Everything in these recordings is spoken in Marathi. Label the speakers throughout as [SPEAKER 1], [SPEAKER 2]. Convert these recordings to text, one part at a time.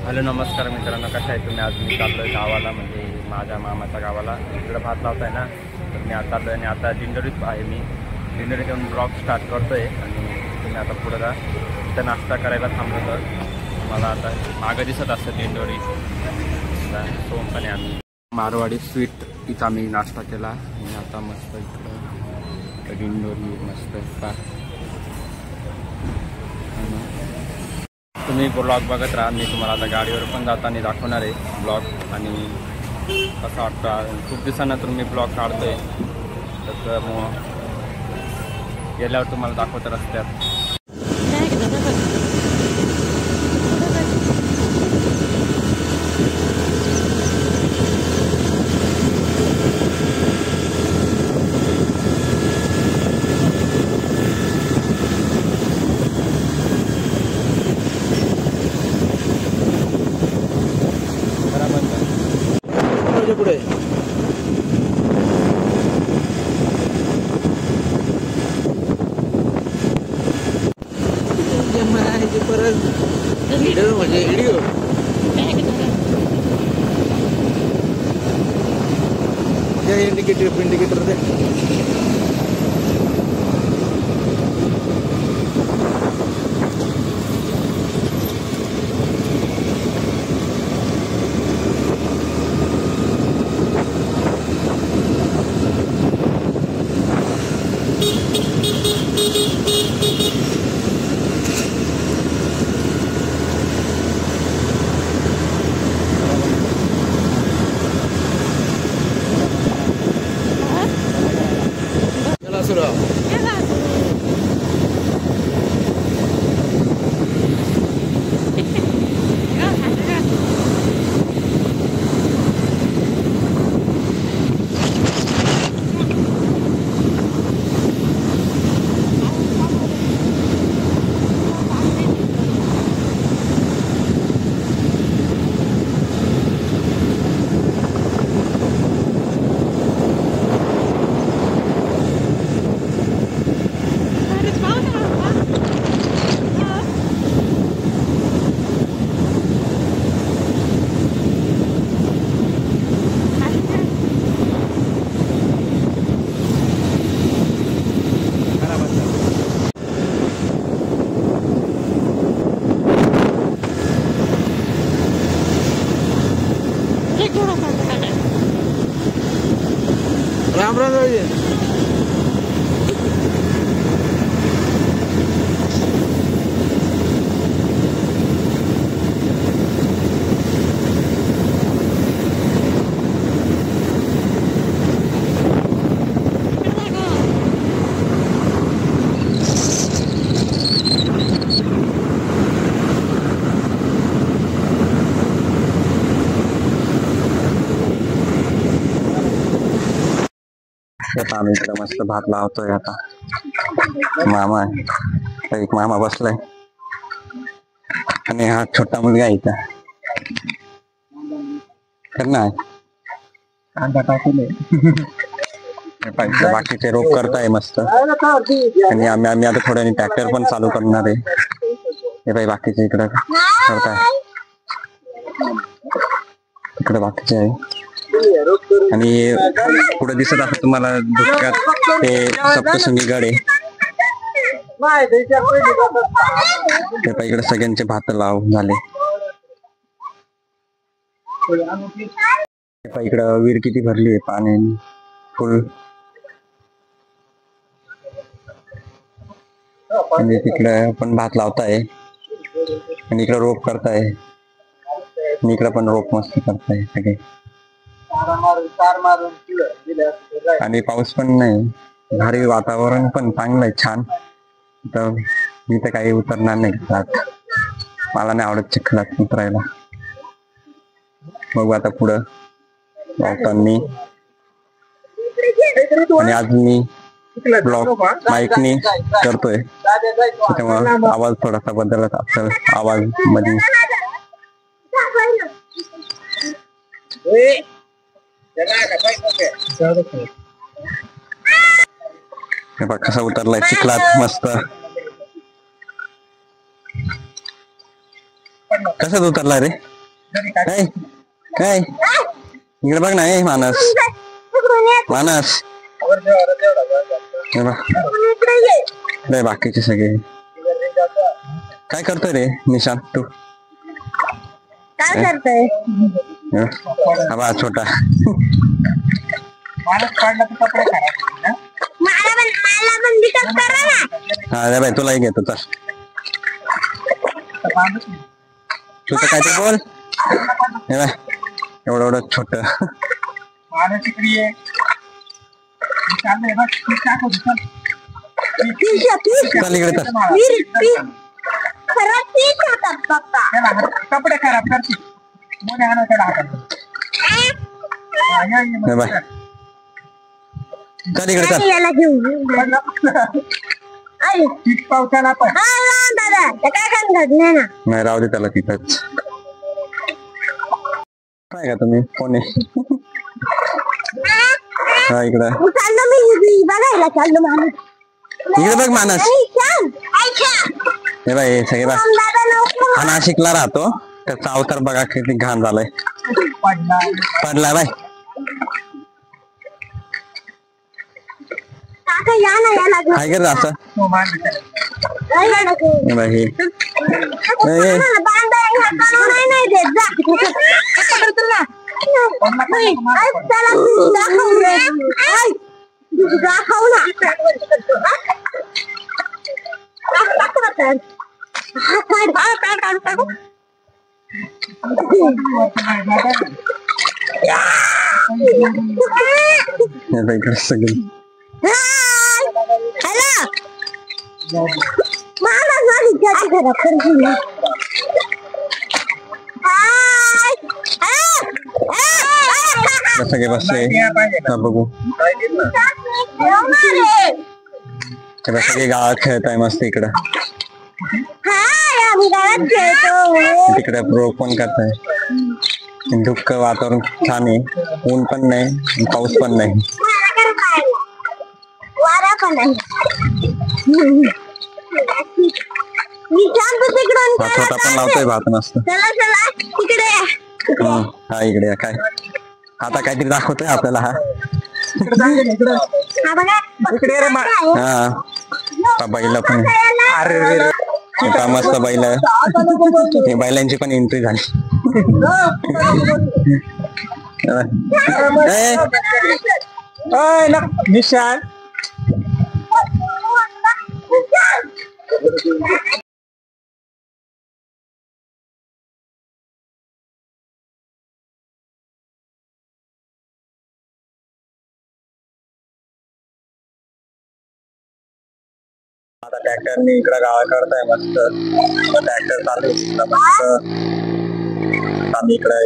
[SPEAKER 1] हॅलो नमस्कार मित्रांनो, कशा आहे तुम्ही? आज मी चाललो आहे गावाला, म्हणजे माझ्या मामाच्या गावाला. इकडं भात लावत आहे ना, तर मी आता चाललो आहे. आणि आता दिंडोरीत आहे. मी दिंडोरीत येऊन ब्लॉग स्टार्ट करतो आहे. आणि तुम्ही आता पुढं जा. इथं नाश्ता करायला थांबलो तर मला आता मागं दिसत असतं दिंडोरी. सोमपणे आम्ही मारवाडी स्वीट इथं आम्ही नाश्ता केला. आणि आता मस्त इकडं दिंडोरी मस्त का तुम्ही ब्लॉग बघत राहा. मी तुम्हाला आता गाडीवर पण जाताना दाखवणार आहे ब्लॉग. आणि कसं वाटतं, खूप दिवसानंतर मी ब्लॉग काढतो आहे, तर मग गेल्यावर तुम्हाला दाखवत रस्त्यात.
[SPEAKER 2] पुढे परत व्हिडिओ म्हणजे व्हिडिओ इंडिकेटर दे. राम राम
[SPEAKER 1] आता आम्ही इकडे मस्त भात लावतोय. आता मामा आहे, एक मामा बसलाय आणि हा छोटा मुलगा आहे इथं. करणार कांदा टाकले बाकीचे रोप करताय मस्त. आणि आम्ही आता थोड्याने ट्रॅक्टर पण चालू करणार आहे. हे बाई बाकीचे इकडे करताय, इकडे बाकीचे आहे. आणि पुढे दिसत असं तुम्हाला धुक्यात ते सप्तशृंगी गड आहे. ते इकडे सगळ्यांचे भात लाव झाले. इकडं विहीर किती भरली आहे पाणी फुल. आणि तिकडे पण भात लावताय आणि इकडे रोप करताय. आणि इकडे पण रोप मस्त करताय सगळे. आणि पाऊस पण नाही, भारी वातावरण पण चांगलं आहे, छान. तर मी तर काही उतरणार नाही घरात, मला नाही आवडत चिखलात उतरायला. बघू आता पुढं लावताना. आणि आज मी ब्लॉग माईकनी करतोय, त्यामुळे आवाज थोडासा बदलत असेल आवाज मध्ये. कसा उतरलाय चिखलात मस्त. कशात उतरला रे? काय काय इकडे बघ ना मानस मानस रे बाकीचे सगळे काय करतोय रे निशांत तू
[SPEAKER 3] काय करतोय
[SPEAKER 1] हा छोटा
[SPEAKER 3] मला पण दिसत करा ना
[SPEAKER 1] हा रे बाई तुलाही घेतो चल तू तर काय ते बोल हे बाय एवढं एवढं छोट चल इकडे तर
[SPEAKER 3] कपडे खराब करते
[SPEAKER 1] हे बाय चल इकडे चल
[SPEAKER 3] याला घेऊन पावसाला पण दादा काय काम घडले ना
[SPEAKER 1] नाही राहू दे त्याला तिथंच काय का तुम्ही कोण आहे हा इकडे
[SPEAKER 3] चाललो मी बघायला चाललो माणूस
[SPEAKER 1] इकडे बघ मानस हे बाय सगळे बघ हा नाशिकला राहतो त्याचा अवतार बघा किती घाण झालाय पडलाय बाय
[SPEAKER 3] या ना याला
[SPEAKER 1] काय करत असं हे बाय हे इकडे सगळे सगळे बसले बघू सगळे गावात खेळत आहे मस्त इकडं तिकडे प्रो पण करताय दुःख वातावरण छान आहे ऊन पण नाही पाऊस पण नाही
[SPEAKER 3] वारा पण नाही
[SPEAKER 1] छोटा पण लावतोय भात मस्त
[SPEAKER 3] चला चला तिकडे
[SPEAKER 1] हा इकडे काय आता काहीतरी दाखवतोय आपल्याला हा हा बैला पण आता मस्त बैल बैलांची पण एंट्री झाली
[SPEAKER 2] निशांत
[SPEAKER 1] आता ट्रॅक्टरने इकडं गावा करताय मस्त ट्रॅक्टर चालू मस्त आम्ही इकडे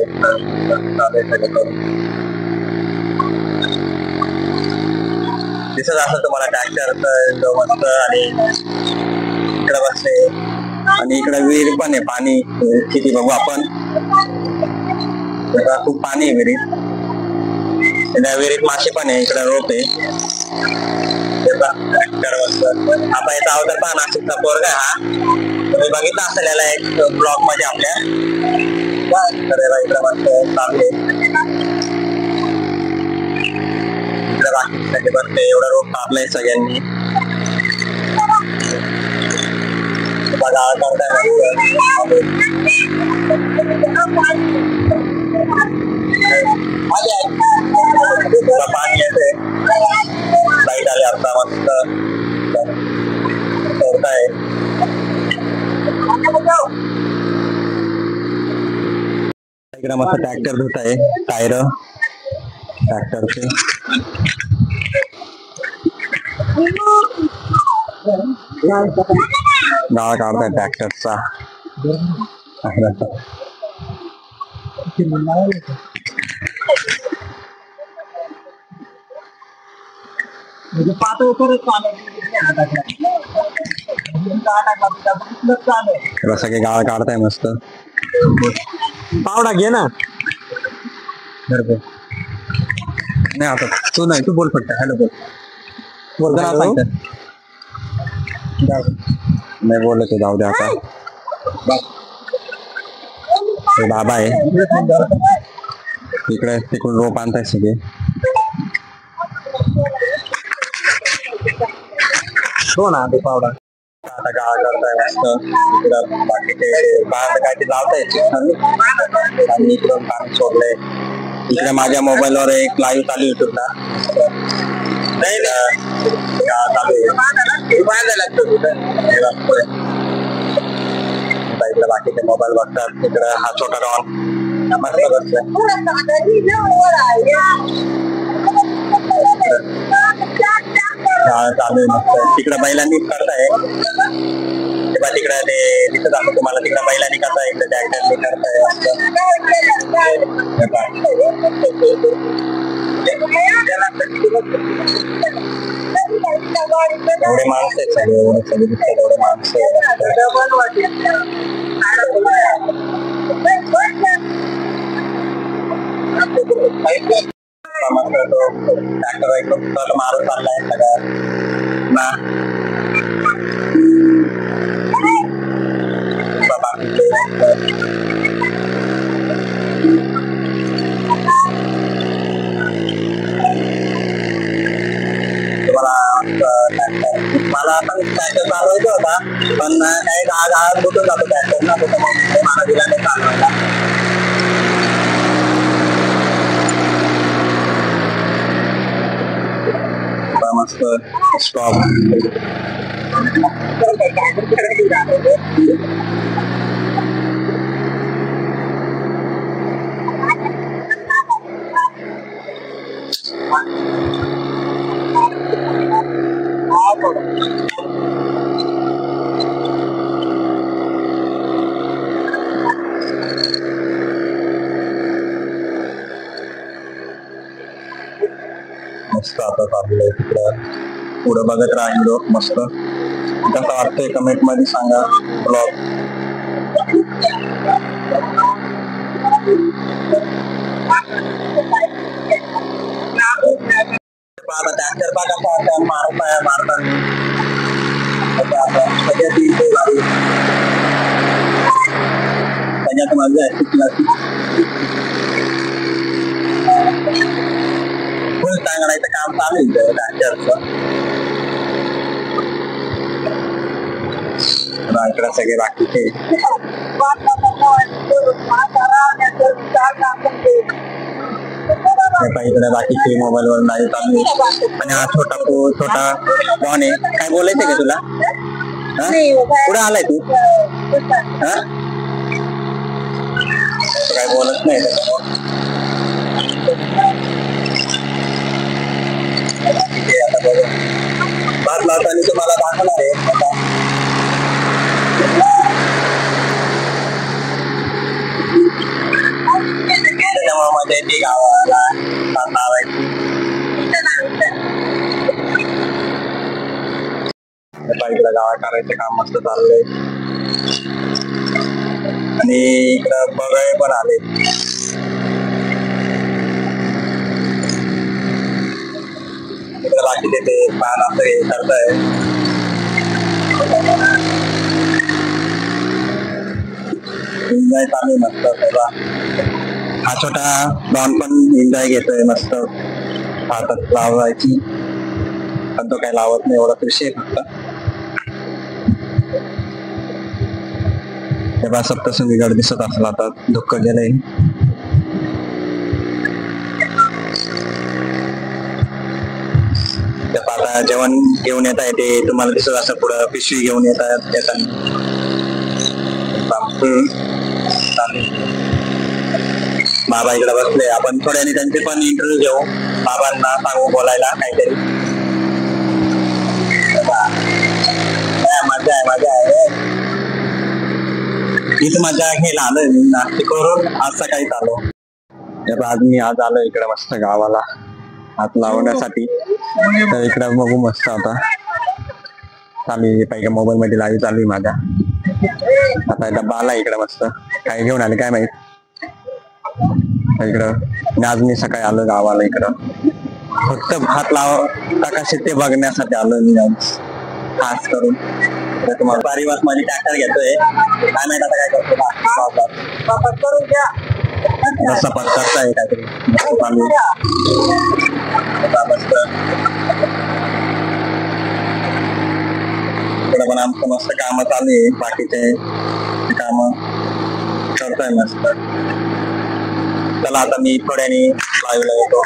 [SPEAKER 1] दिसत असं तुम्हाला ट्रॅक्टर मस्त आणि इकडे बसले आणि इकडे विहीर पण आहे पाणी किती बघू आपण खूप पाणी आहे विहिरीत त्या विहिरीत मासे पण आहे इकडे रोप आहे आता याचा अवतार पहा नाशिकचा पोरगा हा तुम्ही बघितला असेल याला एक ब्लॉग मध्ये आपल्या इकडे मस्त चालले इकडे बाकी सगळे बसले एवढा रोप कापलाय सगळ्यांनी बघा पाणी येते लाईट आले आता मस्त सोडताय इकडे मस्त ट्रॅक्टर धुत आहे टायर ट्रॅक्टरचे गाळा काढताय ट्रॅक्टरचा सगळे गाळ काढताय मस्त
[SPEAKER 2] पावडा घे ना
[SPEAKER 1] नाही आता तू नाही तू बोल फक्त हॅलो बोल नाही बोलत जाऊ दे आता
[SPEAKER 2] हे बाबा आहे इकडे, तिकडून रोप आणताय सगळे. हो ना ते पावडा आता गाळा करताय मस्त. इकडं बाकीचे बाहेर काय ते लावताय आणि इकडून पाणी सोडलंय. इकडे माझ्या मोबाईलवर एक लाईव्ह चालू युट्यूबला इकडे बाकीचे मोबाईल बघतात. तिकडे हा छोटा डॉन चालू आहे मस्त. तिकडे बैलांनी करताय तेव्हा तिकडे ते दिसत असं तुम्हाला. तिकडे बैलांनी करताय, इकडे ट्रॅक्टरनी करताय. एवढे माणसं आहेत सगळे, एवढे सगळे दिसतात एवढे माणसं. ट्रॅक्टर एकदम मारून चाललाय सगळ्या ना. मला पण ट्रॅक्टर चालवायचा होता, पण काही गाळात बुटून जातो ट्रॅक्टर ना, त्याच्यामुळे मला दिला नाही चालवायला. मस्त स्टॉप. मस्त आता चाललंय तिकडं. पुढं बघत राहा व्हिडिओ. मस्त कसं वाटतंय कमेंट मध्ये सांगा. ब्लॉग ट्रॅक्टर बघा मारतात सगळ्यात मजा आहे. फुल टांगण्याचं काम चालू आहे ट्रॅक्टरचं. इकडे सगळे बाकीचे इकडे बाकीचे मोबाईल वर नाही चालू आहे. आणि हा छोटा डॉन आहे. काय बोलायचं का तुला? पुढे आलाय तू? काय बोलत नाही भात लावताना तुम्हाला दाखवणार आहे. त्याच्यामुळे मजा येते गावाला भात लावायची. इकडे गावा करायचं काम मस्त चाललंय. आणि इकडं बघाय पण आले. बाकी ते पान असं हे करताय. एन्जॉय चालू मस्त सगळा. हा छोटा डॉन पण एन्जॉय घेतोय मस्त. हातात लावायची पण तो काही लावत नाही, एवढा विषय फक्त. तेव्हा सप्तशृंगी गड दिसत असला आता दुःख गेलंय. आता जेवण घेऊन येत आहे ते तुम्हाला दिसत असं. पुढं पिशवी घेऊन येतात बाबा इकडे बसले. आपण थोड्याने त्यांचे पण इंटरव्ह्यू घेऊ. बाबांना सांगू बोलायला काहीतरी. मजा आहे हीच मजा घ्यायला आलोय मी नाशिक करून. आज सकाळी आलो. आज आलो इकडे मस्त गावाला हात लावण्यासाठी. तर इकडे बघू मस्त आता चालू आहे. पहिले मोबाईल मध्ये लाईव्ह चालू आहे माझ्या. आता डब्बा आला इकडे मस्त. काय घेऊन आले काय माहित. इकडं आज मी सकाळी आलो गावाला. इकडं फक्त भात लाव टाकाशे ते बघण्यासाठी आलो मी आज खास करून. तर तुम्हाला बारी बस मध्ये ट्रॅक्टर घेतोय, काय माहित आता काय करतो रस्ता पत्ता आहे काहीतरी चालू मस्त. इकडे पण आमचं मस्त काम चालू आहे, बाकीचे काम करतोय मस्त. चला आता मी थोड्यानी लाईव्हला येतो.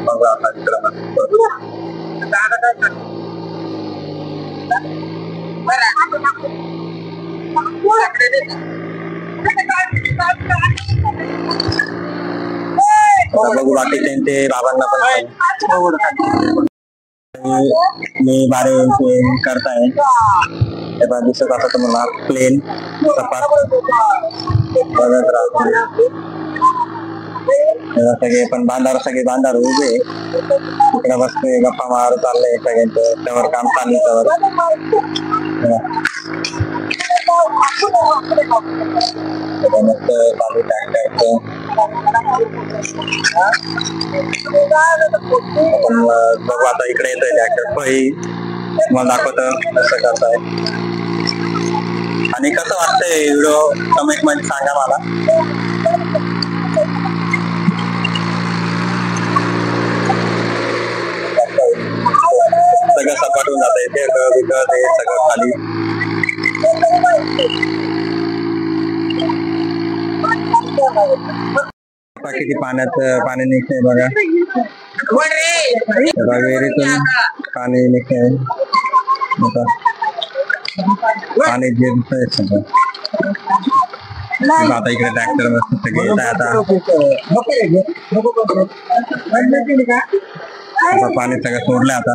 [SPEAKER 2] बघा आता इकडं बघू बाकी त्यांचे बाबांना पण मी बारे करताय दिसत असं तुम्हाला प्लेन सपाट बघत राहतो. सगळे पण सगळे बांधार उभे इकडे बसते गप्पा मार चाललंय सगळ्यांचं, त्यावर काम चालू त्यावर मस्त चालू टाकायचं. बघू आता इकडे येतोय ट्रॅक्टर तुम्हाला दाखवतं कसं करताय आणि कसं वाटतंय व्हिडिओ कमेंट मध्ये सांगा मला. सगळं सपाटून जात आहे ते सगळं खाली. किती पाणी निघतंय बघा, विहिरीतून पाणी निघतंय, पाणी जिरतंय सगळं. आता इकडे ट्रॅक्टर मस्त सगळे येत आहे. आता पाणी सगळं सोडलंय. आता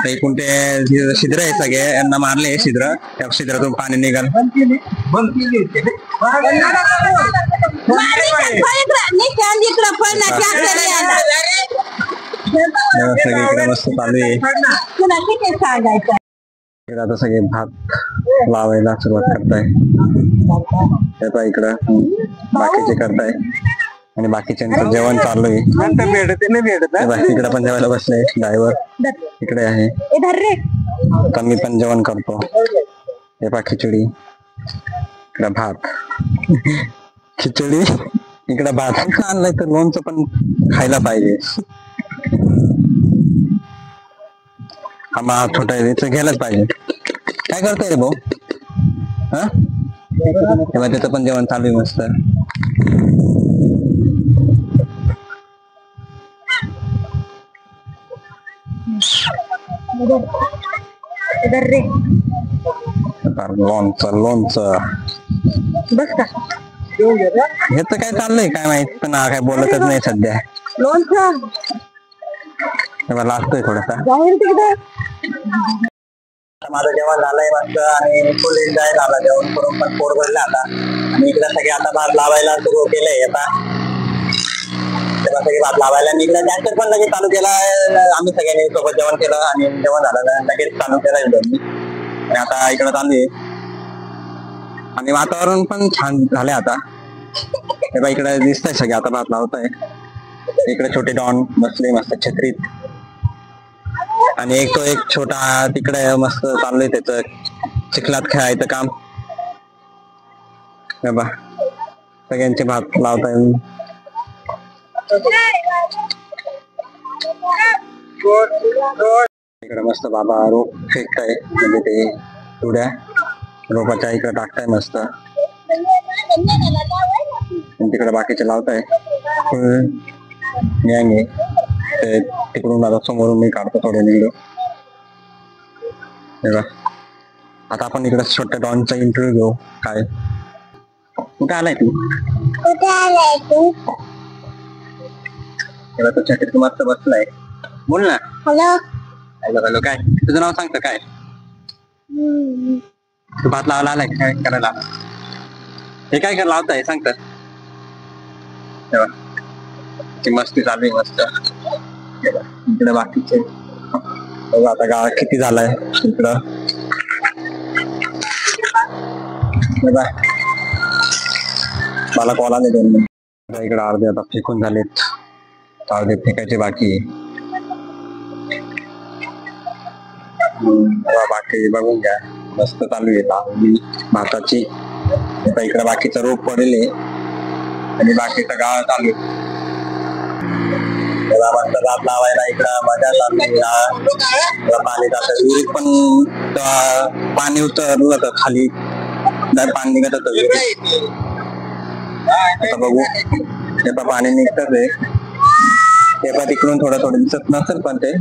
[SPEAKER 2] एकूण ते छिद्र आहे सगळे, यांना मारले छिद्र, त्या छिद्रातून पाणी निघाल. सगळीकडे मस्त चालू आहे. आता सगळे भात लावायला सुरुवात करताय, इकडं बाकीचे करताय आणि बाकीच्यांचं जेवण चालू आहे. इकडे पण जेवायला बसले ड्रायव्हर इकडे आहे. आता मी पण जेवण करतो. हे पा खिचडी, इकडे भात, खिचडी इकडे भात आणलाय तर लोणचं पण खायला पाहिजे. आम्हा छोटा घ्यायलाच पाहिजे. काय करतोय रे भाऊ? हा तेव्हा त्याचं पण जेवण चालू आहे मस्त. लोणचं बस का हे तर काय चाललंय काय माहित, पण काय बोलतच नाही सध्या. लोणचं तेव्हा लागतोय थोडासा. माझं जेवण झालंय मस्त आणि फुल एन्जॉय झाला जेवण करून, पण पोट भरलं आता. आणि इकडे सगळे आता भात लावायला सुरू केलंय. आता तेव्हा सगळे भात लावायला मी इकडे ट्रॅक्टर पण लगेच चालू केला. आम्ही सगळ्यांनी सोबत जेवण केलं आणि जेवण झालं लगेच चालू केलं मी. आणि आता इकडे चालू आहे आणि वातावरण पण छान झालंय. आता तेव्हा इकडे दिसतंय सगळे आता भात लावताय. इकडे छोटे डॉन बसले मस्त छत्रीत आणि एक छोटा तिकडे मस्त चाललंय त्याच चिखलात खेळायचं काम. सगळ्यांचे भात लावताय. इकडे मस्त बाबा रोप फेकताय, म्हणजे ते उड्या रोपाच्या इकडे टाकताय मस्त. तिकडे बाकीचे लावताय. तिकडून आता समोरून मी काढतो थोडे व्हिडिओ. आता आपण इकडे छोट्या डॉनचा इंटरव्ह्यू घेऊ. काय कुठे आलाय तू? तेव्हा तो छातीत मस्त बसलाय. बोल ना. Hello hello hello. काय तुझं नाव सांगतं काय? तू भात लावायला आलाय काय करायला? हे काय कर लावताय सांगत. तेव्हा ती मस्ती चालू आहे मस्त. इकडे बाकीचे आता गाव किती झालाय इकडं. मला कॉल आले 2 मिनिट. इकडे अर्धे आता फेकून झालेत, अर्धे फेकायचे बाकी आहे. बाकी बघून घ्या, मस्त चालू आहे लावणी भाताची. आता इकडे बाकीचा रोप पडले आणि बाकीचा गाळा चालू आहे. मस्त भात लावायला इकडं मजा चालू. पाणी जातं विहिरीत, पण पाणी उतरलं होतं खाली, पाणी निघत होतं विहिरीत. आता बघू, ते पण पाणी निघतच आहे. ते पण तिकडून थोडं थोडं दिसत नसेल, पण ते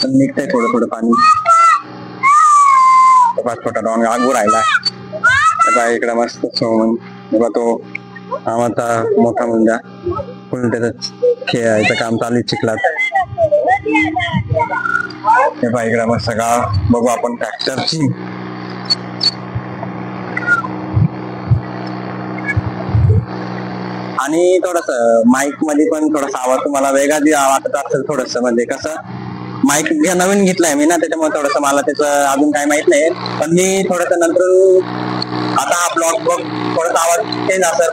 [SPEAKER 2] पण निघतंय थोडं थोडं पाणी. छोटा डॉन आगू राहिला इकडे मस्त सोमन. तो आमचा मोठा मुलगा फुल त्याच खेळायचं काम चालू चिखलात. इकडे मस्त गाव बघू आपण ट्रॅक्टरची. आणि थोडस माईक मध्ये पण थोडासा आवाज तुम्हाला वेगळा वाटत असेल थोडस, म्हणजे कसं माईक नवीन घेतलाय मी ना, त्याच्यामुळे थोडस मला त्याचं अजून काही माहित नाही. पण मी थोडस नंतर आता हा ब्लॉग बघ थोडासा आवाज चेंज असेल,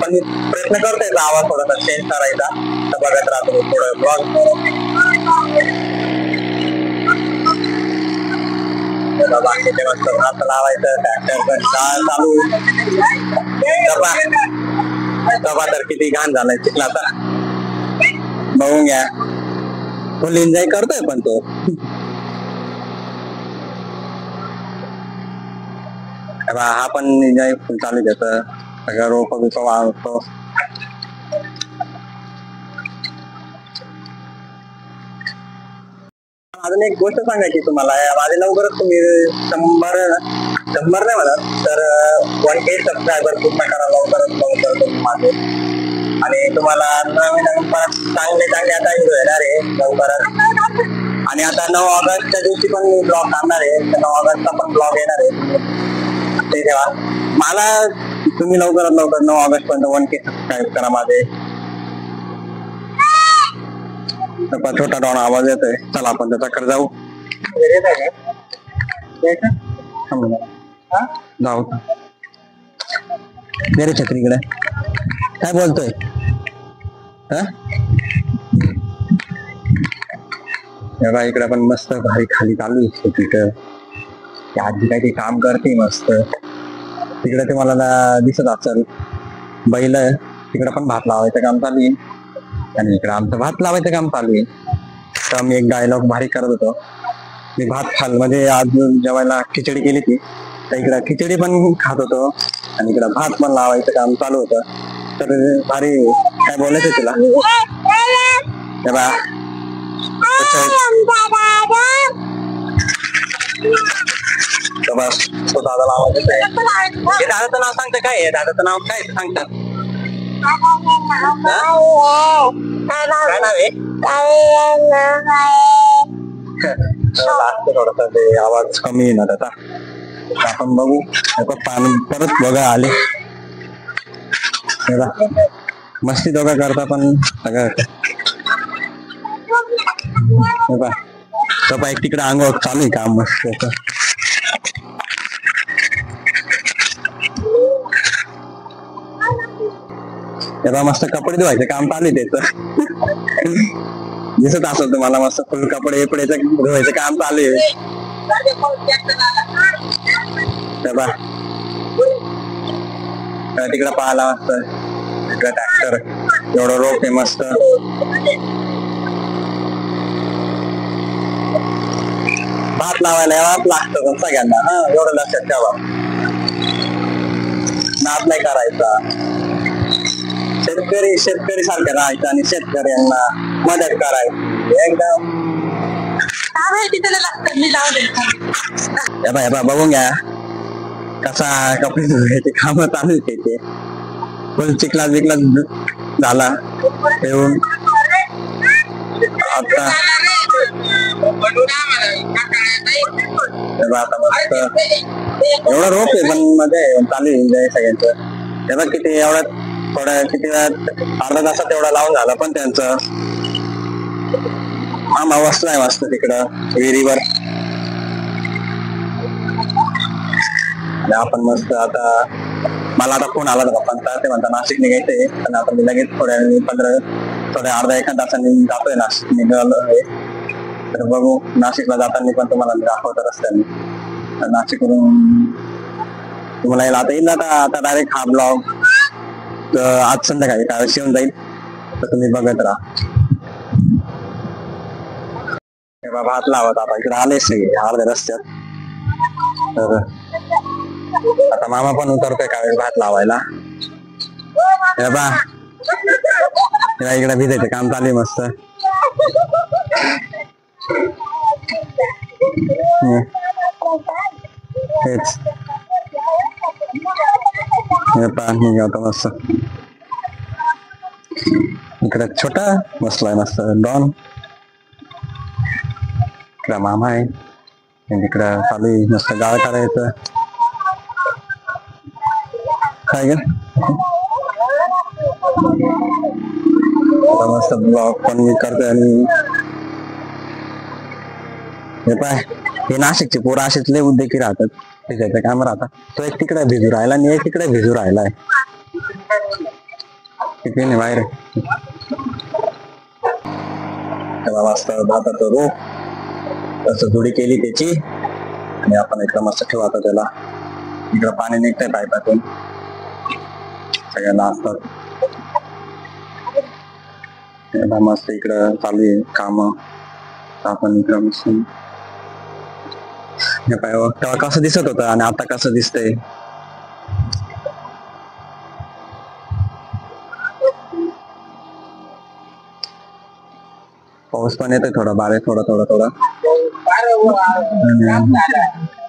[SPEAKER 2] पण मी प्रयत्न करतोय आवाज थोडासा चेंज करायचा. तर बघत राहतो थोडं ब्लॉग. बाकीचे मस्त भात लावायचं, ट्रॅक्टर चालू. डबा तर किती घाण झालाय चिखलाचा, बघून घ्या. फुल एन्जॉय करतोय पण तो. हा पण एन्जॉय फुल चालू घेत, सगळं रोप बिप वाढतो. अजून एक गोष्ट सांगायची तुम्हाला, माझे लवकरच तुम्ही 100 नाही म्हणत तर 1K सबस्क्रायबर पूर्ण करा लवकरच माझे. आणि तुम्हाला नवीन परत चांगले आता व्हिडिओ येणार आहे लवकरच. आणि आता 9 ऑगस्टच्या दिवशी पण मी ब्लॉग काढणार आहे, 9 ऑगस्टचा पण ब्लॉग येणार आहे. ते तेव्हा मला तुम्ही लवकरात लवकर 9 ऑगस्ट पर्यंत 1K सबस्क्राईब करा माझे. छोटा डॉन आवाज येतोय, चला आपण त्याच्याकडे जाऊ. जाऊ दे रे छत्रीकडे. काय बोलतोय? इकडे पण मस्त भारी खाली चालू आहे तिथं. आजी काही काम करते मस्त. तिकडे ते मला दिसत असेल बैल, तिकडे पण भात लावायचं काम चालू आहे. आणि इकडे आमचं भात लावायचं काम चालू आहे. तर मी एक डायलॉग भारी करत होतो. मी भात म्हणजे आज जेवायला खिचडी केली ती, तर इकडं खिचडी पण खात होतो आणि इकडं भात पण लावायचं काम चालू होतं. तर भारी काय बोलायचं तुला? तो दादाला आवाज येतोय. दादाचं नाव सांगतं काय? दादाचं नाव काय सांगतात? काय नाव आहे? थोडासा ते आवाज कमी येणार आता. आपण बघू परत बघा आले. मस्ती दोघा करता पण सगळं एक तिकडे अंगावर चालू आहे काम मस्त. तेव्हा मस्त कपडे धुवायचं काम चालू आहे त्याच. दिसत असेल तुम्हाला मस्त फुल कपडे धुवायचं काम चालू आहे. तिकडे पाहायला मस्त तिकडे ट्रॅक्टर एवढं रोप आहे मस्त. भात लावायला यावाच लागतं सगळ्यांना, एवढं लक्षात ठेवा. नाद नाही करायचा. शेतकरी सारखं राहायचं आणि शेतकऱ्यांना मदत करायची एकदम. बघून घ्या कसा कपडे धुवायचे काम चालू त्याचे. फुल चिखला झाला येऊन आता. आता मस्त एवढं रोप आहे पण मध्ये चालू आहे सगळ्यांचं. तेव्हा किती एवढ्यात थोड्या किती अर्धा तासात एवढा लावून झाला पण त्यांचं. मामा बसलाय मस्त तिकडं विहिरीवर. आपण मस्त आता मला आता फोन आला होता पप्पांचा, ते म्हणता नाशिक निघायचंय, पण आता मी लगेच थोड्या अर्धा एका तासांनी जातोय नाशिक निघालोय. तर बघू नाशिकला जाताना पण तुम्हाला दाखवतो रस्त्याने. नाशिकवरून तुम्हाला यायला आता येईल आता डायरेक्ट हा ब्लॉग आज संध्याकाळी काय येऊन जाईल, तर तुम्ही बघत राहा. भात लावत आता इकडे आले सगळे अर्ध्या रस्त्यात. तर आता मामा पण उतरतोय काय भात लावायला. इकडे भिजायचं काम चालू आहे मस्त. तेच मस्त इकडे छोटा बसलाय मस्त डॉन. इकडे मामा आहे, इकडं चालू आहे मस्त गाळ करायचं. काय ग मस्त ब्लॉग पण मी करतोय. आणि हे पाय हे नाशिकचे पोरं असेच लय उद्योगी राहतात, त्याच्याचं काम राहतात. तो एक तिकडे भिजू राहिला आणि एक तिकडे भिजू राहिलाय. तिकडे नाही बाहेर मस्त भाताचं रोप तसं जोडी केली त्याची. आणि आपण इकडं मस्त ठेवतो त्याला. इकडं पाणी निघतंय पाईपातून, सगळ्यांना असतात. मस्त इकडं चालू आहे काम. आपण इकडं मस्त तेव्हा कसं दिसत होतं आणि आता कसं दिसतंय. पाऊस पण येतोय थोडा बारीक थोडा.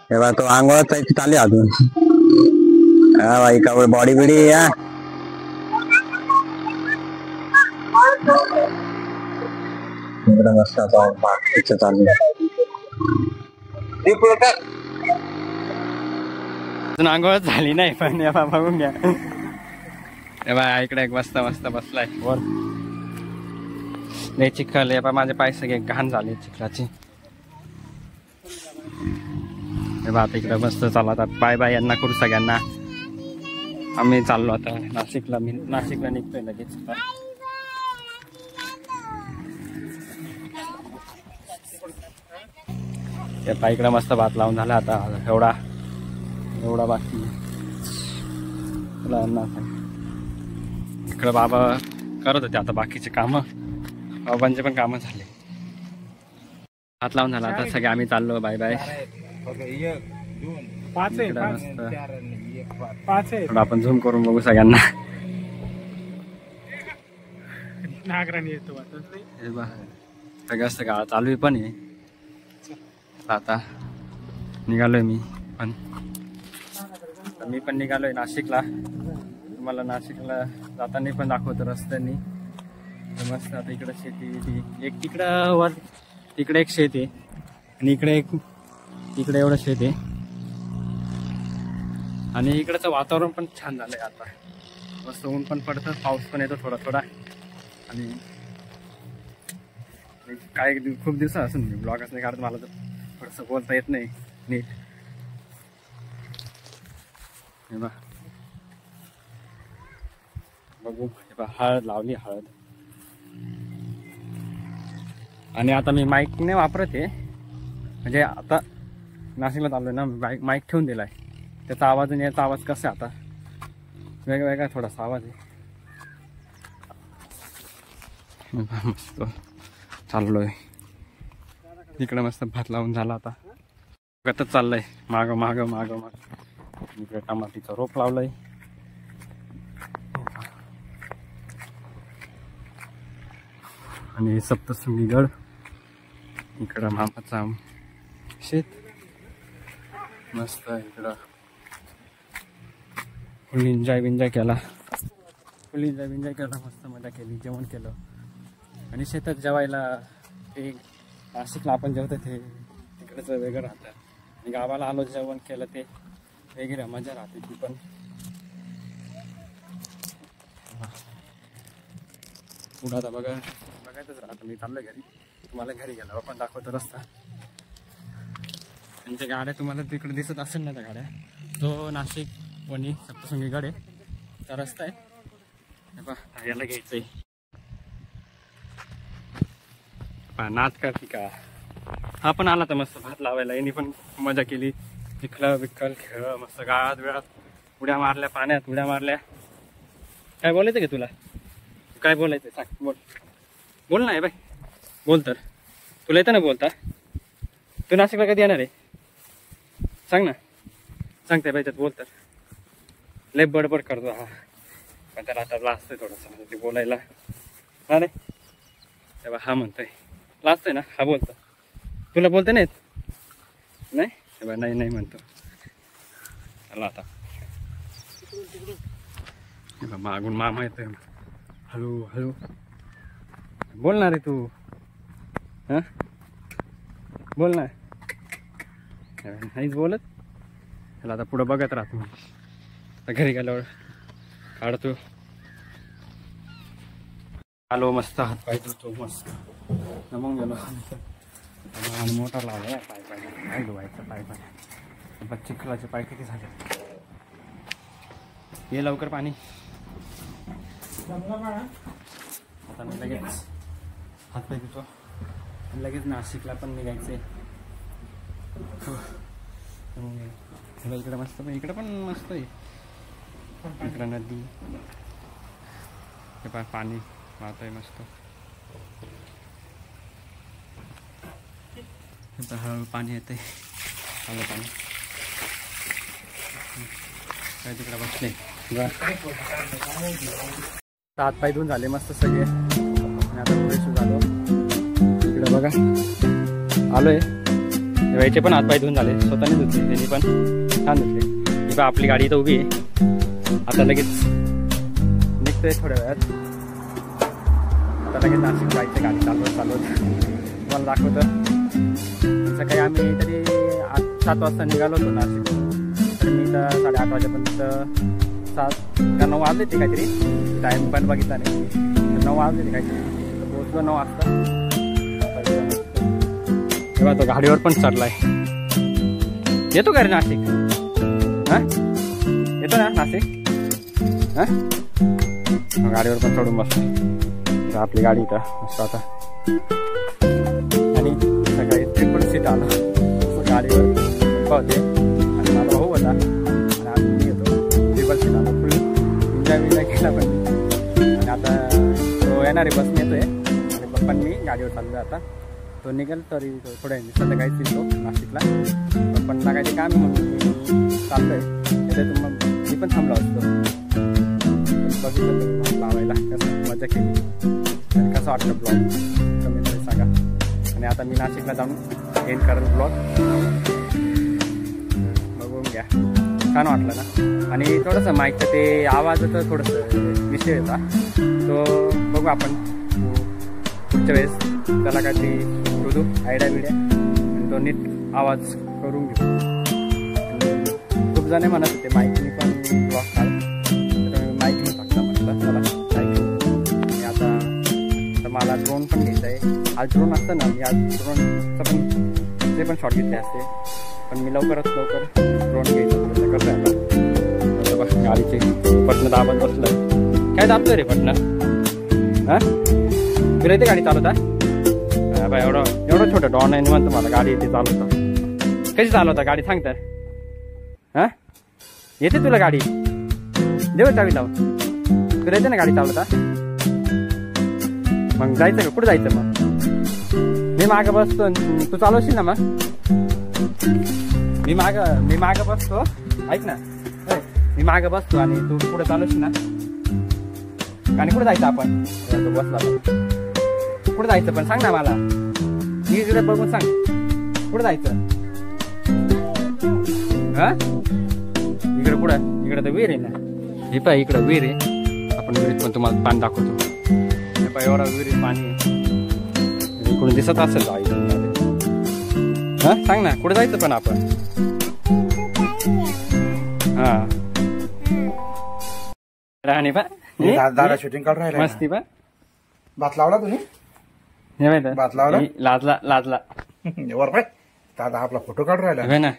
[SPEAKER 2] तेव्हा तो आंघोळच जायची चालू अजून. हा बाई का बॉडी बिडी या इकडं मस्त आता बाकीचं चालू
[SPEAKER 1] अजून आंघोळच झाली नाही पण बघून घ्या. इकडे एक मस्त बसलाय वर. लय चिखल आहे, माझे पाय सगळे घाण झाले चिखलाची. आता इकडे मस्त चालतात. बाय यांना करू सगळ्यांना. आम्ही चाललो आता नाशिकला. मी नाशिकला निघतोय लगेच. इकडे मस्त भात लावून झाला आता. एवढा बाकी. इकडे बाबा करत होते आता बाकीचे काम. बाबांचे पण कामं झाले. हात लावून झाला आता. सगळे आम्ही चाललो. बाय. आपण झूम करून बघू सगळ्यांना. सगळं गाळा चालू आहे पण आहे. आता निघालोय मी पण निघालोय नाशिकला. तुम्हाला नाशिकला जाताना पण दाखवतो रस्त्यानी. मस्त आता इकडं शेती एक तिकडे एक शेत आहे आणि इकडे एवढं शेत आहे. आणि इकडचं वातावरण पण छान झालंय आता. मस्त ऊन पण पडतं, पाऊस पण येतो थोडा. आणि काय खूप दिवसापासून ब्लॉगच नाही काढत. मला तर थोडंसं बोलता येत नाही नीट. बघू हळद लावली. आणि आता मी माईक नाही वापरत आहे. म्हणजे आता नाशिकला चाललोय ना, माईक ठेवून दिलाय. त्याचा आवाज आणि याचा आवाज कसा आहे आता वेगळा थोडासा आवाज आहे. मस्त चाललोय इकडे. मस्त भात लावून झाला आता. बघतच चाललंय माग. इकडे टमाटीचा रोप लावलाय. आणि सप्तशृंगी गड. इकडं मामाचा शेत. मस्त इकडं फुल एन्जॉय केला. मस्त मजा केली. जेवण केलं. आणि शेतात जेवायला ते नाशिकला आपण जेवतो ते तिकडचं वेगळं राहतं. आणि गावाला आलो जेवण केलं ते वेगळी मजा राहते ती पण. पुढं आता बघायचंच राहतं. मी चाललोय घरी. तुम्हाला घरी गेला आपण दाखवतो रस्ता. त्यांच्या गाड्या तुम्हाला तिकडे दिसत असेल ना त्या गाड्या. तो नाशिक वणी सप्तशृंगी गड आहे त्या रस्ता आहे याला घ्यायचंय नाच करते का हा पण आला तर मस्त भात लावायला यांनी पण मजा केली चिखल बिखल खेळ मस्त गाळात वेळात उड्या मारल्या पाण्यात उड्या मारल्या काय बोलायचं का तुला काय बोलायचं सांग बोल ना बाई बोल तर तुला येतं ना बोलता तू नाशिकला कधी येणार आहे सांग ना सांगते बाई त्यात बोल तर लय बडबड करतो हा पण त्याला आता लाजतंय थोडंसं ते बोलायला हा नाही तेव्हा हा म्हणतोय लाजतोय ना हा बोलतो तुला बोलते नाहीत नाही तेव्हा नाही म्हणतो चला आता मागून मामा येतोय हळू हळू बोलणार रे तू हा बोल ना नाहीच बोलत त्याला आता पुढं बघत राहतो आता घरी गेल्यावर काढतो आलो मस्त हात पाय धुतो मस्त मग गेलो आणि मोटर लावला पाय काय धुवायचं पाय चिखलाचे पाय किती झाले ये लवकर पाणी आता मी लगेच हात पाय धुतो लगेच नाशिकला पण निघायचंय इकडे मस्त इकडे पण मस्त आहे इकडं नदी हे पण पाणी वाहतंय मस्त हळूहळू पाणी येतंय आलं पाणी काय तिकडे बसले हात पाय धुवून झाले मस्त सगळे आणि आता फ्रेश झालो इकडे बघा आलोय याचे पण हात पाय धुवून झाले स्वतःने धुतले त्यांनी पण छान धुतले ही पण आपली गाडी इथं उभी आहे आता लगेच निघतोय थोड्या वेळात आता लगेच नाशिक जायचं गाडी चालवत तुम्हाला दाखवतं सकाळी आम्ही तरी 7 वाजता निघालो होतो नाशिक तर मी तर 8:30 वाजेपर्यंत 7 का 9 वाजले ते काहीतरी टाईम पण बघितला नाही 9 वाजले ते काहीतरी पोहोचलो 9 वाजता तेव्हा तो गाडीवर पण चढलाय येतो का रे नाशिक हा येतो ना नाशिक हा गाडीवर पण चढून बसतो आपली गाडी इथं मस्त आता आणि सकाळी ट्रिपल सीट आलो गाडीवर होते आणि माझा भाऊ होता आणि आज मी होतो ट्रिपल सीट आलो फुल एन्जॉय केला पण आणि आता तो येणारे बसने येतोय आणि पप्पा मी गाडीवर चाललो आता तो निघेल तरी थोड्या संध्याकाळीच येतो नाशिकला पप्पांना काही काम म्हणून चाललोय तिथे मग मी पण थांबलो असतो बघितलं लावायला कसं मजा केली आणि कसं वाटलं ब्लॉग कमेंटमध्ये सांगा आणि आता मी नाशिकला जाऊन एंड करेल ब्लॉग बघून घ्या छान वाटलं ना आणि थोडंसं माईकचं ते आवाजाचं थोडंसं विषय होता तो बघू आपण पुढच्या वेळेस त्याला काहीतरी शोधू आयडिया बिड्या आणि तो नीट आवाज करून घेऊ खूप जण म्हणत होते माईकनी पण ब्लॉग काढ तर माईकने टाकला म्हटलं चला आणि आता मला ड्रोन पण घ्यायचा आहे आज ड्रोन असतं ना मी आज ड्रोनचं पण ते पण शॉट घेतले असते पण मी लवकर ड्रोन घ्यायचं प्रयत्न करतोय आता गाडीचे पटणं दाबत बसलं काय दाबतोय रे पटणं हां तुला येते गाडी चालवता बा एवढं छोटं डॉन आहे म्हणतो मला गाडी येते चालवता कशी चालवता गाडी सांग तर हां येते तुला गाडी देऊ चावी लावून तुला येते ना गाडी चालवता मग जायचं का कुठं जायचं मग मी मागं बसतो तू चालवशील ना मग मी मागं बसतो ऐक ना मी मागं बसतो आणि तू पुढे चालवशील ना आणि कुठे जायचं आपण तू बसला कुठे जायचं पण सांग ना मला मी इकडे बघून सांग कुठे जायचं हा इकडे कुठं इकडे तर विहीर आहे ना हे पाय इकडं विहीर आहे आपण विहिरीत पण तुम्हाला पाणी दाखवतो हे पाय एवढा विहिरीत पाणी आहे इकडून दिसत असेल हा सांग ना कुठे जायचं पण आपण हा राहणे पा
[SPEAKER 4] दादा शूटिंग काढून राहिला
[SPEAKER 1] मस्ती पा
[SPEAKER 4] भात लावला तुम्ही
[SPEAKER 1] हे माहिती
[SPEAKER 4] भात लावला
[SPEAKER 1] लाजला
[SPEAKER 4] वर पाय दादा आपला फोटो काढून राहिला
[SPEAKER 1] ना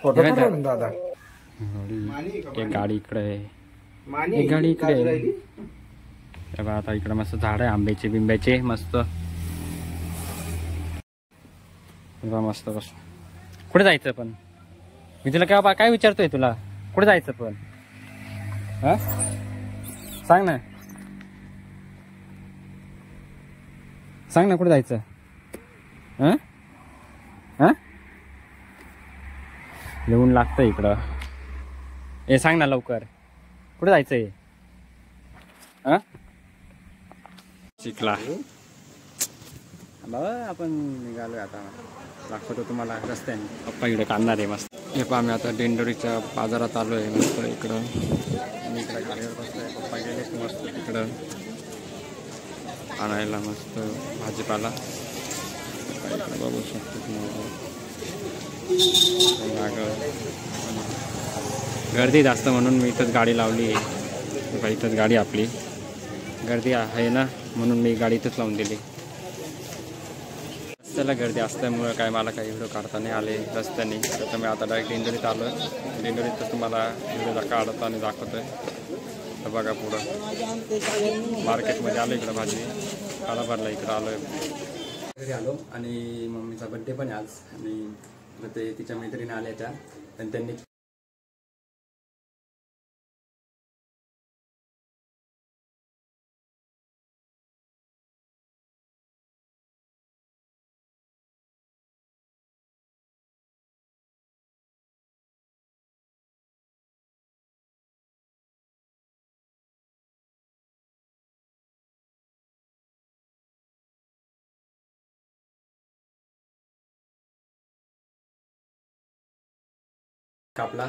[SPEAKER 4] फोटो काढून दादा
[SPEAKER 1] एक गाडी इकडे आहे, एक गाडी इकडे आहे. हे बघा, आता इकडे मस्त झाड आहे आंब्याचे बिंब्याचे मस्त. हे बघा मस्त कसं. कुठे जायचं पण? मी तुला काय विचारतोय तुला, कुठे जायचं पण? हा सांग ना, सांग ना कुठे जायचं? हा हा लिहून लागतं इकडं. हे सांग ना लवकर, कुठे जायचंय? हा शिकला बाबा. आपण निघालोय आता, दाखवतो तुम्हाला रस्त्याने. पप्पा इकडे काढणार आहे मस्त. हे पहा, आम्ही आता दिंडोरीच्या बाजारात आलो आहे मस्त. इकडं मी इकडं गाडीवर बसलोय, पप्पा गेलेत मस्त तिकडं आणायला मस्त भाजीपाला. इकडं बघू शकतो तुम्हाला गर्दी जास्त म्हणून मी इथंच गाडी लावली आहे. इथंच गाडी आपली, गर्दी आहे ना म्हणून मी गाडी इथंच लावून दिली. रस्त्याला गर्दी असल्यामुळं काय मला काही व्हिडिओ काढता नाही आले रस्त्याने. तर मी आता डायरेक्ट दिंडोरीत आलो आहे. दिंडोरीत तर तुम्हाला व्हिडिओ काढता आणि दाखवतोय. तर बघा पुढं मार्केटमध्ये आलो, इकडं भाजी काला भरला इकडं आलो आहे. घरी आलो आणि मम्मीचा बड्डे पण आहे आज. आणि ते तिच्या मैत्रिणी आल्या त्या, आणि त्यांनी कापला.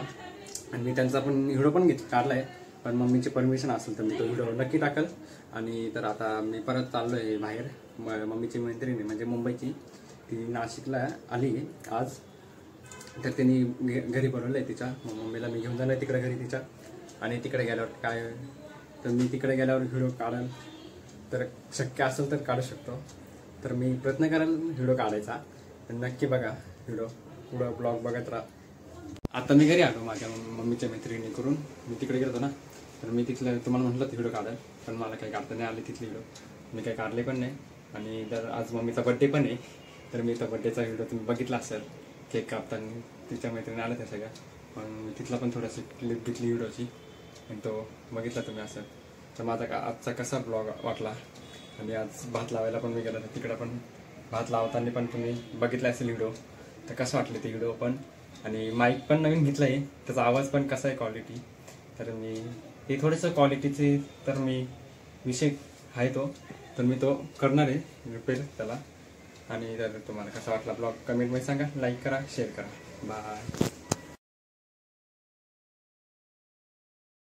[SPEAKER 1] आणि मी त्यांचा पण व्हिडिओ पण काढलाय, पण मम्मीची परमिशन असेल तर मी तो व्हिडिओ नक्की टाकल. आणि तर आता मी परत चाललो आहे बाहेर. मम्मीची मैत्रिणी म्हणजे मुंबईची, ती नाशिकला आली आज. तर त्यांनी घरी बनवलं आहे तिच्या. मग मम्मीला मी घेऊन जाणार तिकडे घरी तिच्या. आणि तिकडे गेल्यावर काय, तर मी तिकडे गेल्यावर व्हिडिओ काढेल, तर शक्य असेल तर काढू शकतो. तर मी प्रयत्न करेल व्हिडिओ काढायचा. तर नक्की बघा व्हिडिओ, पुढं ब्लॉग बघत राहा. आता मी घरी आलो माझ्या मम्मीच्या मैत्रिणी करून. मी तिकडे गेलो ना, तर मी तिथलं तुम्हाला म्हटलं व्हिडिओ काढेल, पण मला काही काढता नाही आले तिथले व्हिडिओ. मी काही काढले पण नाही. आणि तर आज मम्मीचा बड्डे पण आहे, तर मी त्या बड्डेचा व्हिडिओ तुम्ही बघितला असेल. केक कापताना तिच्या मैत्रिणी आल्या त्या सगळ्या, पण मी तिथला पण थोडंसं क्लिप घेतली व्हिडिओची, आणि तो बघितला तुम्ही असेल. तर माझा आजचा कसा ब्लॉग वाटला. आणि आज भात लावायला पण मी गेलो, तिकडं पण भात लावताना पण तुम्ही बघितला असेल व्हिडिओ. तर कसं वाटले ते व्हिडिओ पण. आणि माईक पण नवीन घेतला आहे, त्याचा आवाज पण कसा आहे क्वालिटी. तर मी हे थोडंसं क्वालिटीचे तर मी विषय आहे तो, तर मी तो करणार आहे रिपेअर त्याला. आणि तर तुम्हाला कसा वाटला ब्लॉग कमेंटमध्ये सांगा, लाईक करा, शेअर करा. बाय.